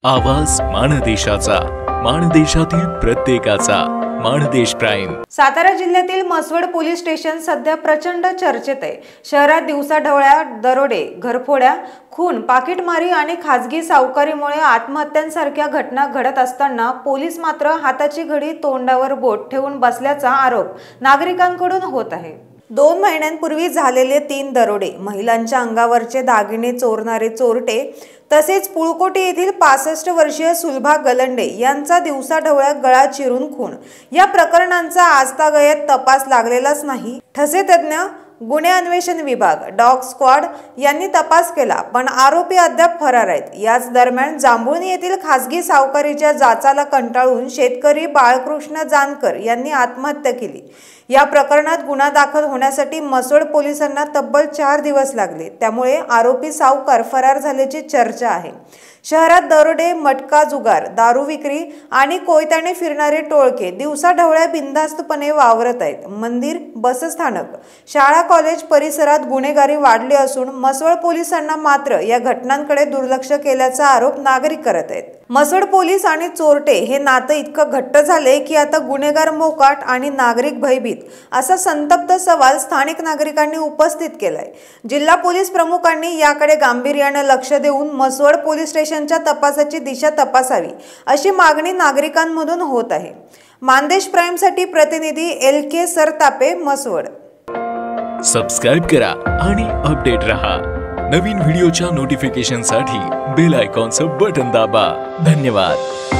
आवाज माणदेशाचा, माणदेशातील प्रत्येकाचा. माणदेश प्राईम. सातारा जिल्ह्यातील म्हसवड पोलीस स्टेशन सध्या प्रचंड चर्चेत आहे. शहरात दिवसाढवळ्या दरोडे, घरफोड्या, खून, पाकिटमारी आणि खासगी सावकारीमुळे आत्महत्यांसारख्या घटना घडत असताना पोलीस मात्र हाताची घडी तोंडावर बोट ठेवून बसल्याचा आरोप नागरिकांकडून होत आहे. 2 महिन्यांपूर्वी झालेले 3 दरोडे, महिलांच्या अंगावरचे दागिने चोरणारे चोरटे, तसेच पुळकोटी येथील 65 वर्षीय सुलभा गलंडे यांचा दिवसाढवळ्या गळा चिरून खून, या प्रकरणांचा आजतागयत तपास लागलेलाच नाही. ठसे तज्ञ, गुन्हे अन्वेषण विभाग, डॉग स्क्वॉड यांनी तपास केला, पण आरोपी अद्याप फरार आहेत. याच दरम्यान जांभुळणी येथील खासगी सावकारीच्या जाचाला कंटाळून शेतकरी बाळकृष्ण जानकर यांनी आत्महत्या केली. या प्रकरणात गुन्हा दाखल होण्यासाठी म्हसवड पोलिसांना तब्बल 4 दिवस लागले. त्यामुळे आरोपी सावकार फरार झाल्याची चर्चा आहे. शहरात दरोडे, मटका जुगार, दारू विक्री आणि कोयत्याने फिरणारे टोळके दिवसाढवळ्या बिनधास्तपणे वावरत आहेत. मंदिर, बसस्थानक, शाळा, कॉलेज परिसरात गुन्हेगारी वाढली असून म्हसवड पोलिसांना मात्र या घटनांकडे दुर्लक्ष केल्याचा आरोप नागरिक करत आहेत. म्हसवड पोलीस आणि चोरटे हे नातं इतकं घट्ट झाले की आता गुन्हेगार मोकाट आणि नागरिक भयभीत, असा संतप्त सवाल स्थानिक नागरिकांनी उपस्थित केलाय. जिल्हा पोलीस प्रमुखांनी याकडे गांभीर्याने लक्ष देऊन म्हसवड पोलीस स्टेशनच्या तपासाची दिशा तपासावी, अशी मागणी नागरिकांमधून होत आहे. माणदेश प्राईमसाठी प्रतिनिधी LK सरतापे, म्हसवड. सबस्क्राइब करा आणि अपडेट रहा. नवीन व्हिडिओच्या नोटिफिकेशनसाठी बेल आयकॉनचं बटन दाबा. धन्यवाद.